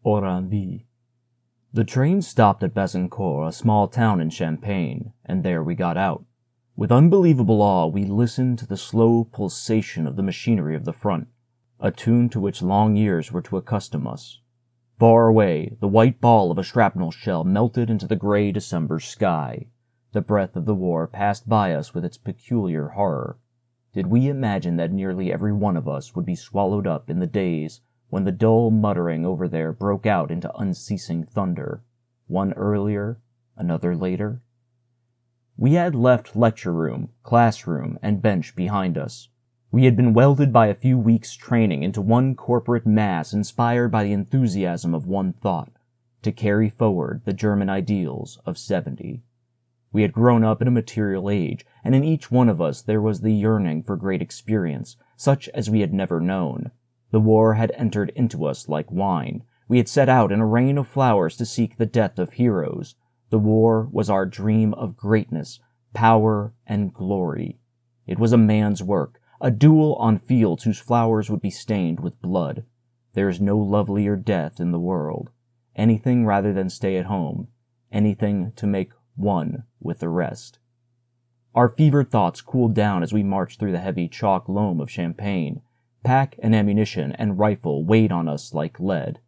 Oron-ville. The train stopped at Besançon, a small town in Champagne, and there we got out. With unbelievable awe, we listened to the slow pulsation of the machinery of the front, a tune to which long years were to accustom us. Far away, the white ball of a shrapnel shell melted into the gray December sky. The breath of the war passed by us with its peculiar horror. Did we imagine that nearly every one of us would be swallowed up in the days when the dull muttering over there broke out into unceasing thunder, one earlier, another later? We had left lecture room, classroom, and bench behind us. We had been welded by a few weeks' training into one corporate mass inspired by the enthusiasm of one thought, to carry forward the German ideals of '70. We had grown up in a material age, and in each one of us there was the yearning for great experience, such as we had never known. The war had entered into us like wine. We had set out in a rain of flowers to seek the death of heroes. The war was our dream of greatness, power, and glory. It was a man's work, a duel on fields whose flowers would be stained with blood. There is no lovelier death in the world. Anything rather than stay at home. Anything to make one with the rest. Our fevered thoughts cooled down as we marched through the heavy chalk loam of Champagne. Pack and ammunition and rifle weighed on us like lead.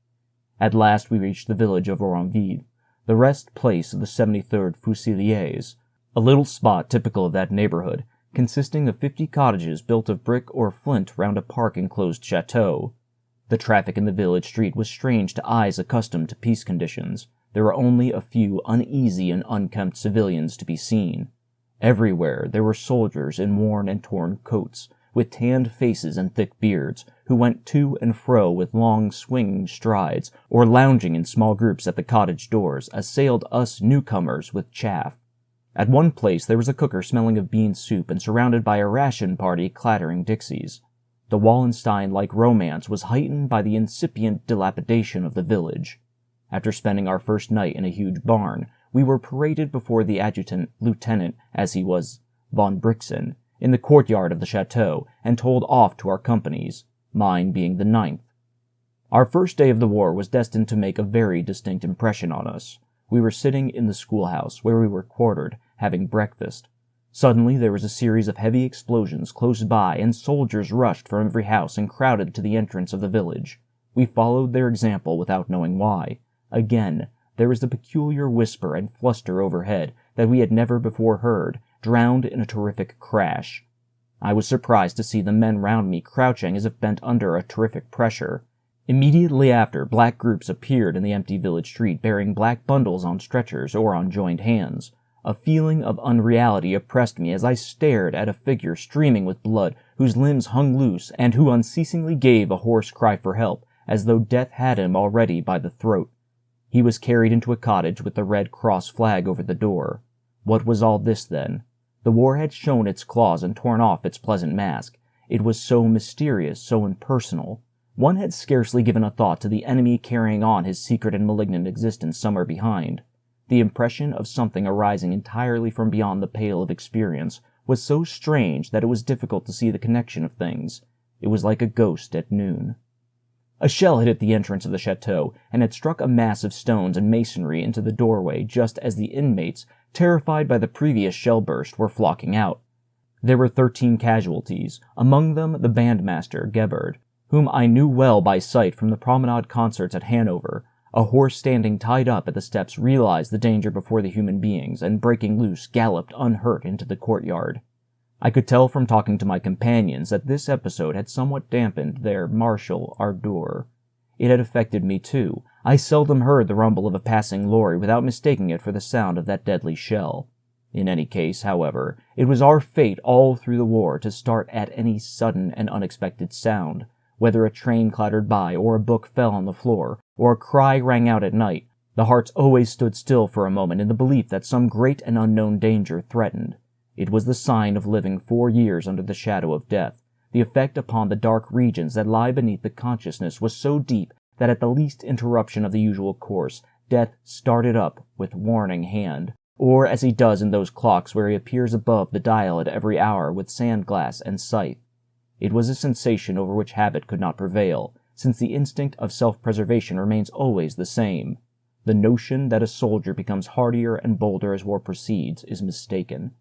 At last we reached the village of Orainville, the rest place of the 73rd Fusiliers, a little spot typical of that neighborhood, consisting of 50 cottages built of brick or flint round a park-enclosed chateau. The traffic in the village street was strange to eyes accustomed to peace conditions. There were only a few uneasy and unkempt civilians to be seen. Everywhere there were soldiers in worn and torn coats, with tanned faces and thick beards, who went to and fro with long swinging strides, or lounging in small groups at the cottage doors, assailed us newcomers with chaff. At one place there was a cooker smelling of bean soup and surrounded by a ration party clattering dixies. The Wallenstein-like romance was heightened by the incipient dilapidation of the village. After spending our first night in a huge barn, we were paraded before the adjutant-lieutenant, as he was, von Brixen, in the courtyard of the chateau, and told off to our companies, mine being the 9th. Our first day of the war was destined to make a very distinct impression on us. We were sitting in the schoolhouse, where we were quartered, having breakfast. Suddenly there was a series of heavy explosions close by, and soldiers rushed from every house and crowded to the entrance of the village. We followed their example without knowing why. Again, there was the peculiar whisper and fluster overhead that we had never before heard, drowned in a terrific crash. I was surprised to see the men round me crouching as if bent under a terrific pressure. Immediately after, black groups appeared in the empty village street bearing black bundles on stretchers or on joined hands. A feeling of unreality oppressed me as I stared at a figure streaming with blood, whose limbs hung loose, and who unceasingly gave a hoarse cry for help, as though death had him already by the throat. He was carried into a cottage with the Red Cross flag over the door. What was all this, then? The war had shown its claws and torn off its pleasant mask. It was so mysterious, so impersonal. One had scarcely given a thought to the enemy carrying on his secret and malignant existence somewhere behind. The impression of something arising entirely from beyond the pale of experience was so strange that it was difficult to see the connection of things. It was like a ghost at noon. A shell had hit the entrance of the chateau, and had struck a mass of stones and masonry into the doorway just as the inmates, terrified by the previous shell burst, were flocking out. There were 13 casualties, among them the bandmaster, Gebhard, whom I knew well by sight from the promenade concerts at Hanover. A horse standing tied up at the steps realized the danger before the human beings, and breaking loose, galloped unhurt into the courtyard. I could tell from talking to my companions that this episode had somewhat dampened their martial ardor. It had affected me too. I seldom heard the rumble of a passing lorry without mistaking it for the sound of that deadly shell. In any case, however, it was our fate all through the war to start at any sudden and unexpected sound. Whether a train clattered by, or a book fell on the floor, or a cry rang out at night, the hearts always stood still for a moment in the belief that some great and unknown danger threatened. It was the sign of living 4 years under the shadow of death. The effect upon the dark regions that lie beneath the consciousness was so deep that at the least interruption of the usual course, death started up with warning hand, or as he does in those clocks where he appears above the dial at every hour with sand glass and scythe. It was a sensation over which habit could not prevail. since the instinct of self-preservation remains always the same. The notion that a soldier becomes hardier and bolder as war proceeds is mistaken.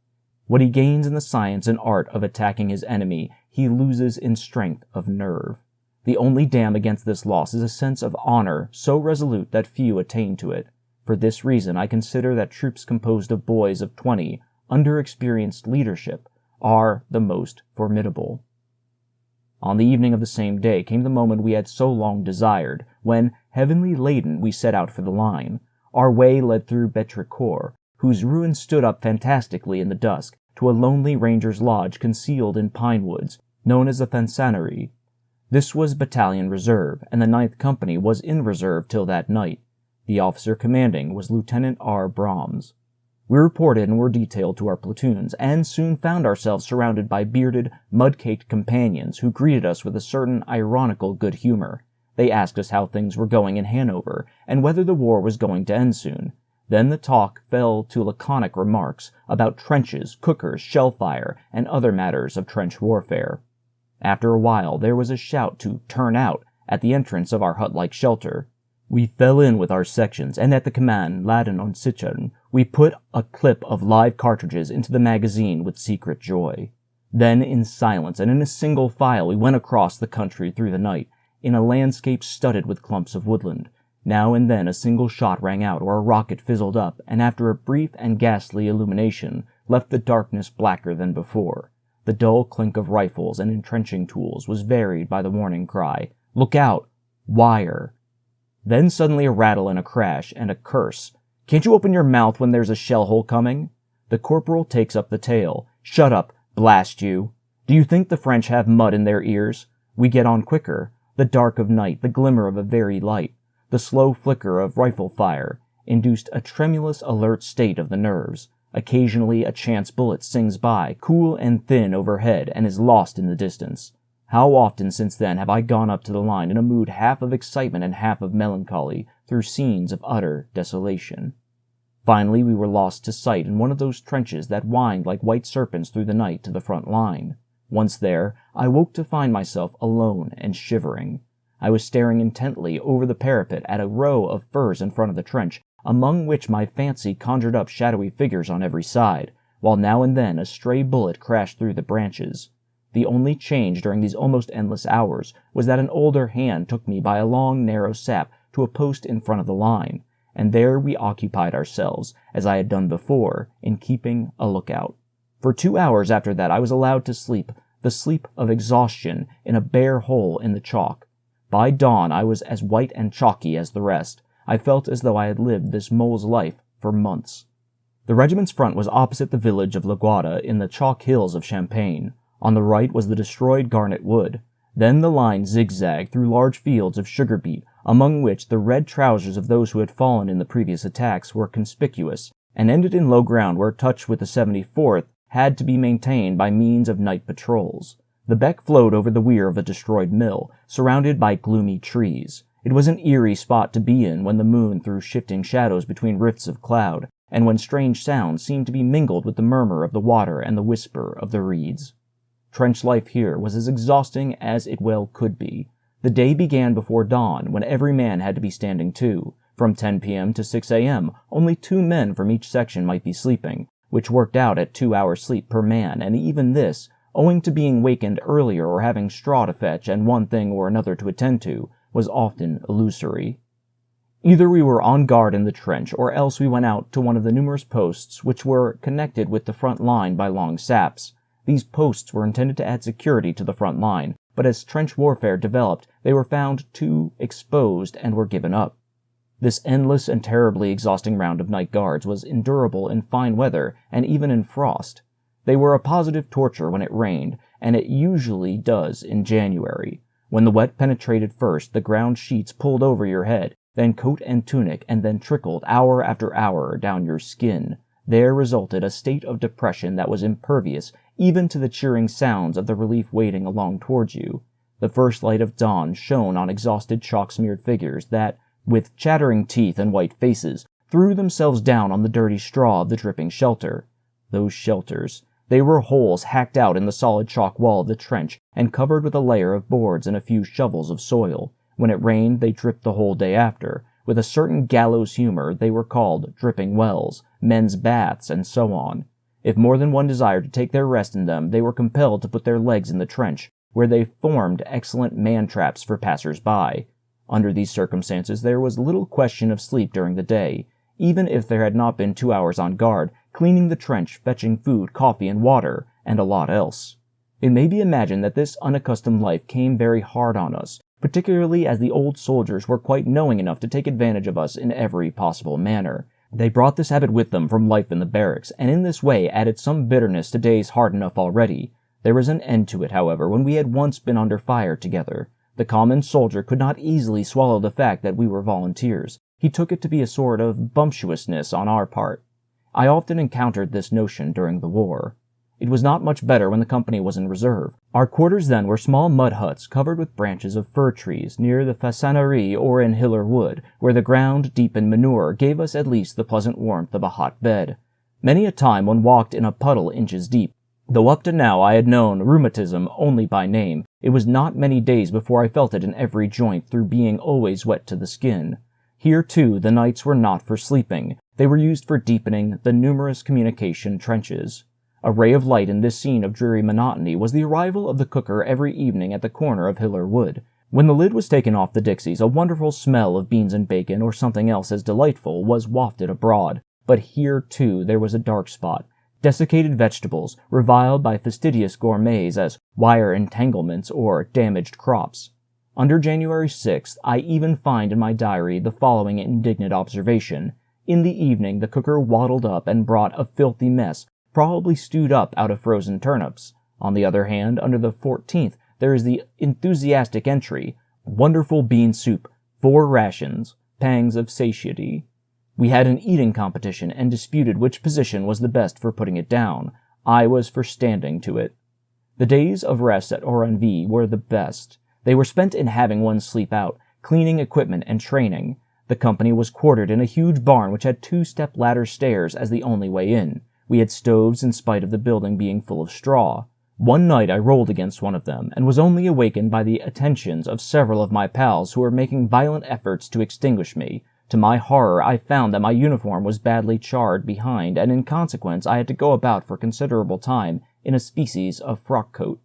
What he gains in the science and art of attacking his enemy, he loses in strength of nerve. The only dam against this loss is a sense of honor so resolute that few attain to it. For this reason, I consider that troops composed of boys of 20, under experienced leadership, are the most formidable. On the evening of the same day came the moment we had so long desired, when, heavily laden, we set out for the line. Our way led through Betricourt, whose ruins stood up fantastically in the dusk, to a lonely ranger's lodge concealed in pine woods, known as the Fansanerie. This was battalion reserve, and the 9th Company was in reserve till that night. The officer commanding was Lieutenant R. Brahms. We reported and were detailed to our platoons, and soon found ourselves surrounded by bearded, mud-caked companions who greeted us with a certain ironical good humor. They asked us how things were going in Hanover, and whether the war was going to end soon. Then the talk fell to laconic remarks about trenches, cookers, shell fire, and other matters of trench warfare. After a while, there was a shout to "turn out" at the entrance of our hut-like shelter. We fell in with our sections, and at the command "Laden und Sichern," we put a clip of live cartridges into the magazine with secret joy. Then, in silence and in a single file, we went across the country through the night, in a landscape studded with clumps of woodland. Now and then a single shot rang out, or a rocket fizzled up, and after a brief and ghastly illumination, left the darkness blacker than before. The dull clink of rifles and entrenching tools was varied by the warning cry, "Look out! Wire!" Then suddenly a rattle and a crash, and a curse. "Can't you open your mouth when there's a shell hole coming?" The corporal takes up the tale. "Shut up, blast you! Do you think the French have mud in their ears?" We get on quicker. The dark of night, the glimmer of a very light, the slow flicker of rifle fire, induced a tremulous, alert state of the nerves. Occasionally a chance bullet sings by, cool and thin overhead, and is lost in the distance. How often since then have I gone up to the line in a mood half of excitement and half of melancholy, through scenes of utter desolation. Finally we were lost to sight in one of those trenches that wind like white serpents through the night to the front line. Once there, I woke to find myself alone and shivering. I was staring intently over the parapet at a row of firs in front of the trench, among which my fancy conjured up shadowy figures on every side, while now and then a stray bullet crashed through the branches. The only change during these almost endless hours was that an older hand took me by a long, narrow sap to a post in front of the line, and there we occupied ourselves, as I had done before, in keeping a lookout. For 2 hours after that I was allowed to sleep, the sleep of exhaustion, in a bare hole in the chalk. By dawn I was as white and chalky as the rest. I felt as though I had lived this mole's life for months. The regiment's front was opposite the village of La Guarda in the chalk hills of Champagne. On the right was the destroyed Garnet Wood. Then the line zigzagged through large fields of sugar beet, among which the red trousers of those who had fallen in the previous attacks were conspicuous, and ended in low ground where touch with the 74th had to be maintained by means of night patrols. The beck flowed over the weir of a destroyed mill, surrounded by gloomy trees. It was an eerie spot to be in when the moon threw shifting shadows between rifts of cloud, and when strange sounds seemed to be mingled with the murmur of the water and the whisper of the reeds. Trench life here was as exhausting as it well could be. The day began before dawn, when every man had to be standing to. From 10 p.m. to 6 a.m., only 2 men from each section might be sleeping, which worked out at 2 hours sleep per man, and even this, owing to being wakened earlier or having straw to fetch and one thing or another to attend to, was often illusory. Either we were on guard in the trench, or else we went out to one of the numerous posts which were connected with the front line by long saps. These posts were intended to add security to the front line, but as trench warfare developed, they were found too exposed and were given up. This endless and terribly exhausting round of night guards was endurable in fine weather and even in frost. They were a positive torture when it rained, and it usually does in January. When the wet penetrated first, the ground sheets pulled over your head, then coat and tunic, and then trickled hour after hour down your skin. There resulted a state of depression that was impervious even to the cheering sounds of the relief waiting along towards you. The first light of dawn shone on exhausted chalk-smeared figures that, with chattering teeth and white faces, threw themselves down on the dirty straw of the dripping shelter. Those shelters. They were holes hacked out in the solid chalk wall of the trench and covered with a layer of boards and a few shovels of soil. When it rained, they dripped the whole day after. With a certain gallows humor, they were called dripping wells, men's baths, and so on. If more than one desired to take their rest in them, they were compelled to put their legs in the trench, where they formed excellent man-traps for passers-by. Under these circumstances, there was little question of sleep during the day, even if there had not been 2 hours on guard, cleaning the trench, fetching food, coffee, and water, and a lot else. It may be imagined that this unaccustomed life came very hard on us, particularly as the old soldiers were quite knowing enough to take advantage of us in every possible manner. They brought this habit with them from life in the barracks, and in this way added some bitterness to days hard enough already. There was an end to it, however, when we had once been under fire together. The common soldier could not easily swallow the fact that we were volunteers. He took it to be a sort of bumptiousness on our part. I often encountered this notion during the war. It was not much better when the company was in reserve. Our quarters then were small mud huts covered with branches of fir trees near the Façannerie Oron-ville wood, where the ground, deep in manure, gave us at least the pleasant warmth of a hot bed. Many a time one walked in a puddle inches deep. Though up to now I had known rheumatism only by name, it was not many days before I felt it in every joint through being always wet to the skin. Here, too, the nights were not for sleeping. They were used for deepening the numerous communication trenches. A ray of light in this scene of dreary monotony was the arrival of the cooker every evening at the corner of Hiller Wood. When the lid was taken off the Dixies, a wonderful smell of beans and bacon, or something else as delightful, was wafted abroad. But here, too, there was a dark spot. Desiccated vegetables, reviled by fastidious gourmets as wire entanglements or damaged crops. Under January 6th, I even find in my diary the following indignant observation. In the evening, the cooker waddled up and brought a filthy mess, probably stewed up out of frozen turnips. On the other hand, under the 14th, there is the enthusiastic entry, wonderful bean soup, 4 rations, pangs of satiety. We had an eating competition and disputed which position was the best for putting it down. I was for standing to it. The days of rest at Orainville were the best. They were spent in having one sleep out, cleaning equipment and training. The company was quartered in a huge barn which had 2-step ladder stairs as the only way in. We had stoves in spite of the building being full of straw. One night I rolled against one of them, and was only awakened by the attentions of several of my pals who were making violent efforts to extinguish me. To my horror, I found that my uniform was badly charred behind, and in consequence I had to go about for considerable time in a species of frock-coat.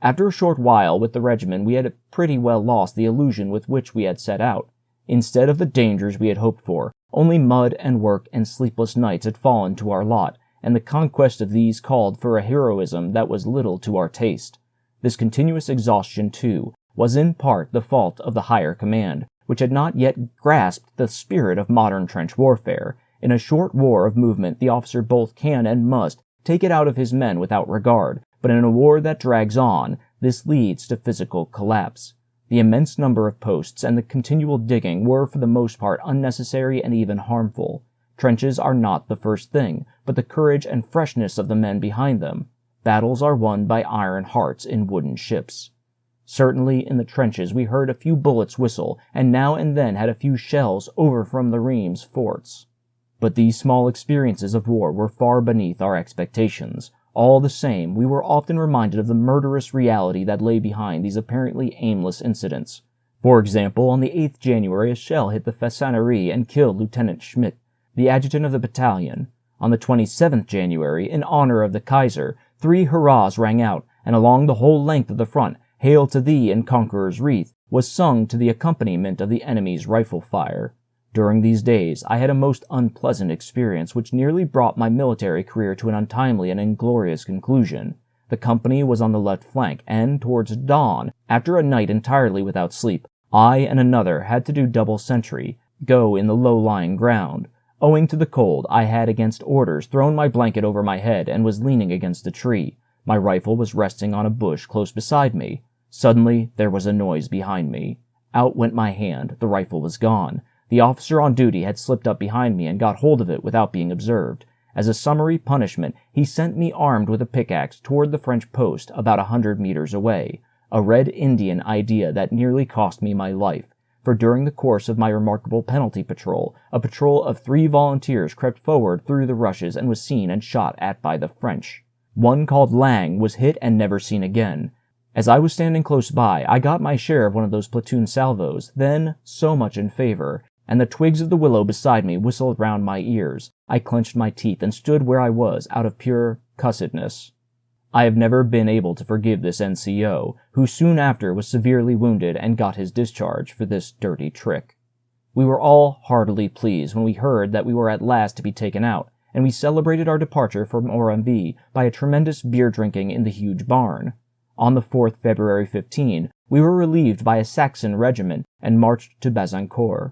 After a short while with the regiment, we had pretty well lost the illusion with which we had set out. Instead of the dangers we had hoped for, only mud and work and sleepless nights had fallen to our lot, and the conquest of these called for a heroism that was little to our taste. This continuous exhaustion, too, was in part the fault of the higher command, which had not yet grasped the spirit of modern trench warfare. In a short war of movement, the officer both can and must take it out of his men without regard, but in a war that drags on, this leads to physical collapse. The immense number of posts and the continual digging were for the most part unnecessary and even harmful. Trenches are not the first thing, but the courage and freshness of the men behind them. Battles are won by iron hearts in wooden ships. Certainly in the trenches we heard a few bullets whistle, and now and then had a few shells over from the Rheims forts. But these small experiences of war were far beneath our expectations. All the same, we were often reminded of the murderous reality that lay behind these apparently aimless incidents. For example, on the 8th January, a shell hit the Façannerie and killed Lieutenant Schmidt, the adjutant of the battalion. On the 27th January, in honor of the Kaiser, 3 hurrahs rang out, and along the whole length of the front, "Hail to thee and Conqueror's Wreath" was sung to the accompaniment of the enemy's rifle fire. During these days, I had a most unpleasant experience which nearly brought my military career to an untimely and inglorious conclusion. The company was on the left flank, and towards dawn, after a night entirely without sleep, I and another had to do double sentry, go in the low-lying ground. Owing to the cold, I had, against orders, thrown my blanket over my head and was leaning against a tree. My rifle was resting on a bush close beside me. Suddenly, there was a noise behind me. Out went my hand. The rifle was gone. The officer on duty had slipped up behind me and got hold of it without being observed. As a summary punishment, he sent me armed with a pickaxe toward the French post about 100 meters away, a Red Indian idea that nearly cost me my life, for during the course of my remarkable penalty patrol, a patrol of 3 volunteers crept forward through the rushes and was seen and shot at by the French. One called Lang was hit and never seen again. As I was standing close by, I got my share of one of those platoon salvos, then so much in favor, and the twigs of the willow beside me whistled round my ears. I clenched my teeth and stood where I was out of pure cussedness. I have never been able to forgive this NCO, who soon after was severely wounded and got his discharge for this dirty trick. We were all heartily pleased when we heard that we were at last to be taken out, and we celebrated our departure from Oron-ville by a tremendous beer drinking in the huge barn. On the 4th February 15, we were relieved by a Saxon regiment and marched to Bazancourt.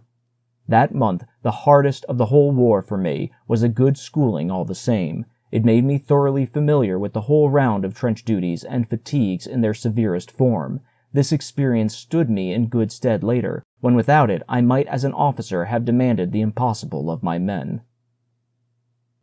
That month, the hardest of the whole war for me, was a good schooling all the same. It made me thoroughly familiar with the whole round of trench duties and fatigues in their severest form. This experience stood me in good stead later, when without it I might as an officer have demanded the impossible of my men.